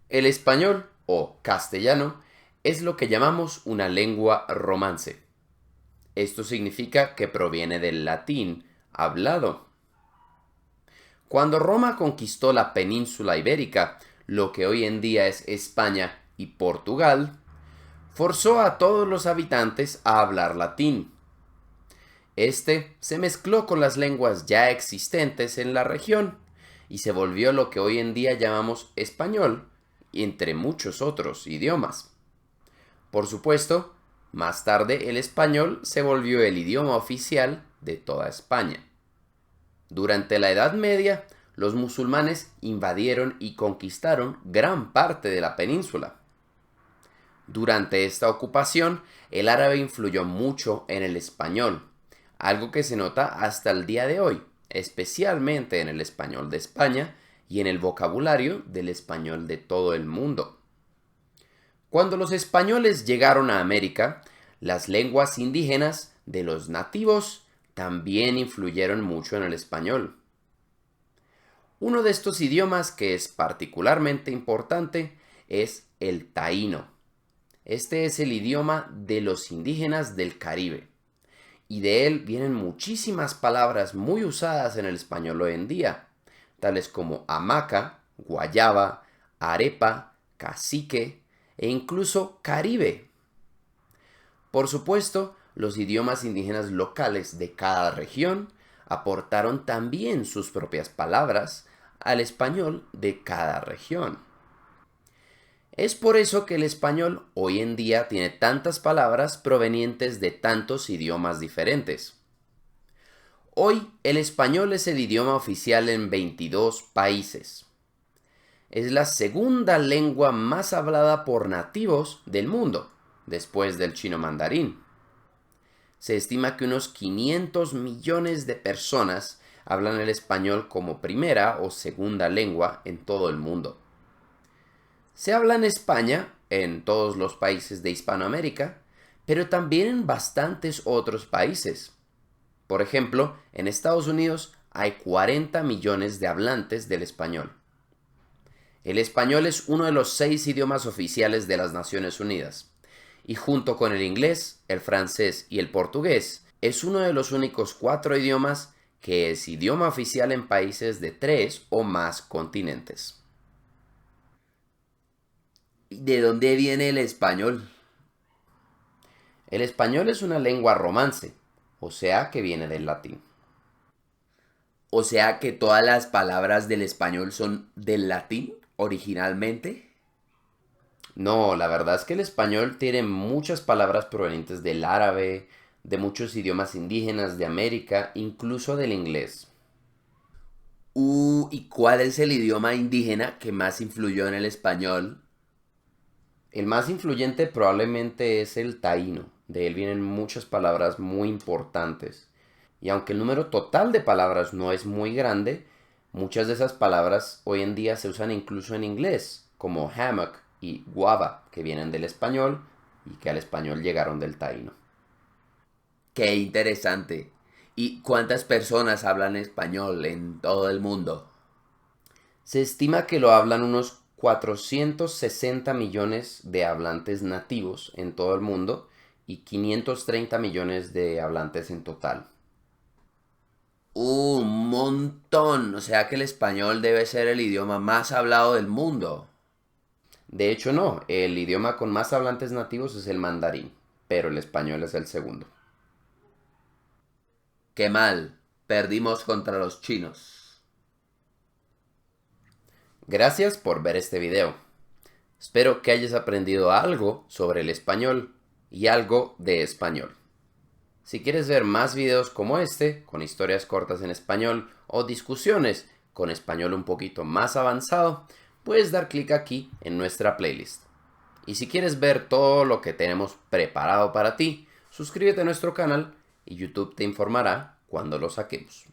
El español o castellano es lo que llamamos una lengua romance. Esto significa que proviene del latín hablado. Cuando Roma conquistó la península ibérica, lo que hoy en día es España y Portugal, forzó a todos los habitantes a hablar latín. Este se mezcló con las lenguas ya existentes en la región y se volvió lo que hoy en día llamamos español, entre muchos otros idiomas. Por supuesto, más tarde el español se volvió el idioma oficial de toda España. Durante la Edad Media, los musulmanes invadieron y conquistaron gran parte de la península. Durante esta ocupación, el árabe influyó mucho en el español, algo que se nota hasta el día de hoy, especialmente en el español de España y en el vocabulario del español de todo el mundo. Cuando los españoles llegaron a América, las lenguas indígenas de los nativos también influyeron mucho en el español. Uno de estos idiomas que es particularmente importante es el taíno. Este es el idioma de los indígenas del Caribe, y de él vienen muchísimas palabras muy usadas en el español hoy en día, tales como hamaca, guayaba, arepa, cacique e incluso caribe. Por supuesto, los idiomas indígenas locales de cada región aportaron también sus propias palabras al español de cada región. Es por eso que el español hoy en día tiene tantas palabras provenientes de tantos idiomas diferentes. Hoy el español es el idioma oficial en 22 países. Es la segunda lengua más hablada por nativos del mundo, después del chino mandarín. Se estima que unos 500 millones de personas hablan el español como primera o segunda lengua en todo el mundo. Se habla en España, en todos los países de Hispanoamérica, pero también en bastantes otros países. Por ejemplo, en Estados Unidos hay 40 millones de hablantes del español. El español es uno de los 6 idiomas oficiales de las Naciones Unidas, y junto con el inglés, el francés y el portugués, es uno de los únicos 4 idiomas que es idioma oficial en países de 3 o más continentes. ¿De dónde viene el español? El español es una lengua romance, o sea que viene del latín. O sea que todas las palabras del español son del latín originalmente. No, la verdad es que el español tiene muchas palabras provenientes del árabe, de muchos idiomas indígenas de América, incluso del inglés. ¿Y cuál es el idioma indígena que más influyó en el español? El más influyente probablemente es el taíno. De él vienen muchas palabras muy importantes. Y aunque el número total de palabras no es muy grande, muchas de esas palabras hoy en día se usan incluso en inglés, como hammock y guava, que vienen del español y que al español llegaron del taíno. Qué interesante. ¿Y cuántas personas hablan español en todo el mundo? Se estima que lo hablan unos 460 millones de hablantes nativos en todo el mundo y 530 millones de hablantes en total. Un montón. O sea que el español debe ser el idioma más hablado del mundo. De hecho, no, el idioma con más hablantes nativos es el mandarín, pero el español es el segundo. Qué mal. Perdimos contra los chinos. Gracias por ver este video. Espero que hayas aprendido algo sobre el español y algo de español. Si quieres ver más videos como este, con historias cortas en español o discusiones con español un poquito más avanzado, puedes dar clic aquí en nuestra playlist. Y si quieres ver todo lo que tenemos preparado para ti, suscríbete a nuestro canal y YouTube te informará cuando lo saquemos.